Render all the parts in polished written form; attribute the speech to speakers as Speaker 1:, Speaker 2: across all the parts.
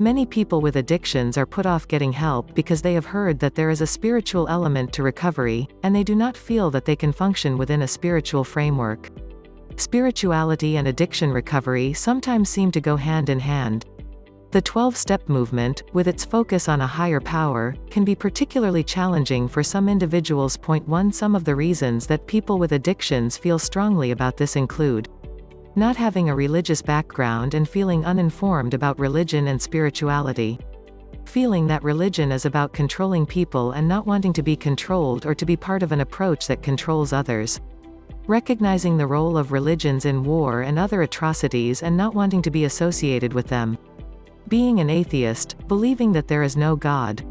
Speaker 1: Many people with addictions are put off getting help because they have heard that there is a spiritual element to recovery, and they do not feel that they can function within a spiritual framework. Spirituality and addiction recovery sometimes seem to go hand in hand. The 12-step movement, with its focus on a higher power, can be particularly challenging for some individuals. 1 Some of the reasons that people with addictions feel strongly about this include not having a religious background and feeling uninformed about religion and spirituality. Feeling that religion is about controlling people and not wanting to be controlled or to be part of an approach that controls others. Recognizing the role of religions in war and other atrocities and not wanting to be associated with them. Being an atheist, believing that there is no God.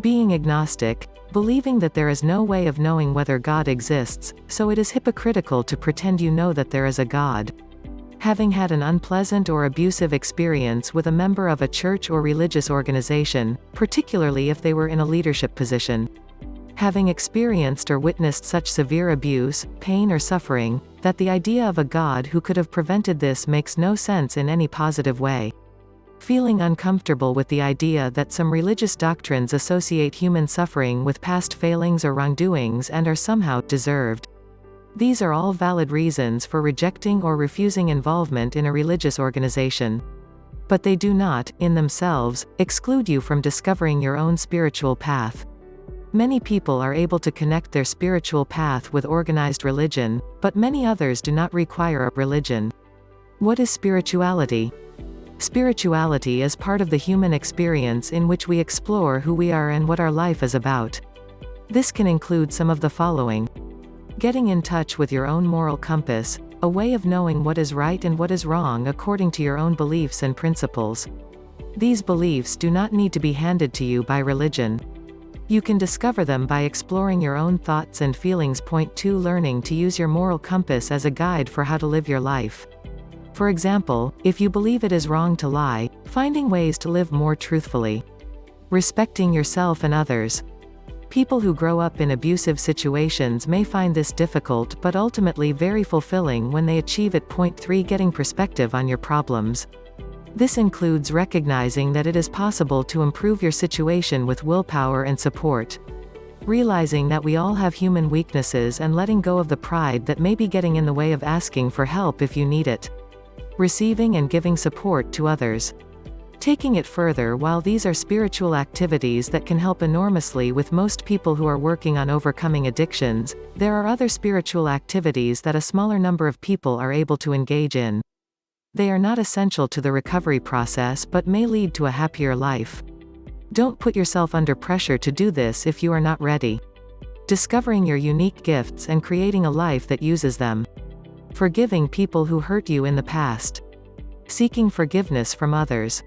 Speaker 1: Being agnostic, believing that there is no way of knowing whether God exists, so it is hypocritical to pretend you know that there is a God. Having had an unpleasant or abusive experience with a member of a church or religious organization, particularly if they were in a leadership position. Having experienced or witnessed such severe abuse, pain or suffering, that the idea of a God who could have prevented this makes no sense in any positive way. Feeling uncomfortable with the idea that some religious doctrines associate human suffering with past failings or wrongdoings and are somehow deserved. These are all valid reasons for rejecting or refusing involvement in a religious organization. But they do not, in themselves, exclude you from discovering your own spiritual path. Many people are able to connect their spiritual path with organized religion, but many others do not require a religion. What is spirituality? Spirituality is part of the human experience in which we explore who we are and what our life is about. This can include some of the following. Getting in touch with your own moral compass, a way of knowing what is right and what is wrong according to your own beliefs and principles. These beliefs do not need to be handed to you by religion. You can discover them by exploring your own thoughts and feelings. 2 Learning to use your moral compass as a guide for how to live your life. For example, if you believe it is wrong to lie, finding ways to live more truthfully. Respecting yourself and others. People who grow up in abusive situations may find this difficult but ultimately very fulfilling when they achieve it. 3 Getting perspective on your problems. This includes recognizing that it is possible to improve your situation with willpower and support. Realizing that we all have human weaknesses and letting go of the pride that may be getting in the way of asking for help if you need it. Receiving and giving support to others. Taking it further, while these are spiritual activities that can help enormously with most people who are working on overcoming addictions, there are other spiritual activities that a smaller number of people are able to engage in. They are not essential to the recovery process but may lead to a happier life. Don't put yourself under pressure to do this if you are not ready. Discovering your unique gifts and creating a life that uses them. Forgiving people who hurt you in the past. Seeking forgiveness from others.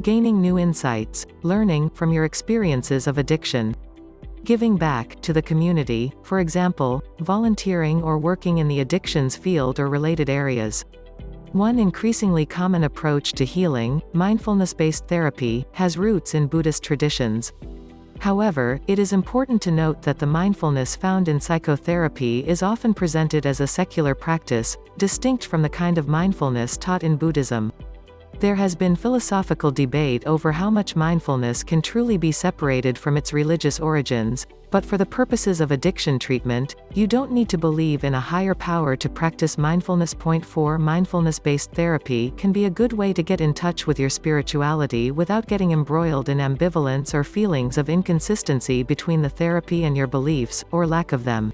Speaker 1: Gaining new insights, learning from your experiences of addiction. Giving back to the community, for example, volunteering or working in the addictions field or related areas. One increasingly common approach to healing, mindfulness-based therapy, has roots in Buddhist traditions. However, it is important to note that the mindfulness found in psychotherapy is often presented as a secular practice, distinct from the kind of mindfulness taught in Buddhism. There has been philosophical debate over how much mindfulness can truly be separated from its religious origins, but for the purposes of addiction treatment, you don't need to believe in a higher power to practice mindfulness. 4 Mindfulness-based therapy can be a good way to get in touch with your spirituality without getting embroiled in ambivalence or feelings of inconsistency between the therapy and your beliefs, or lack of them.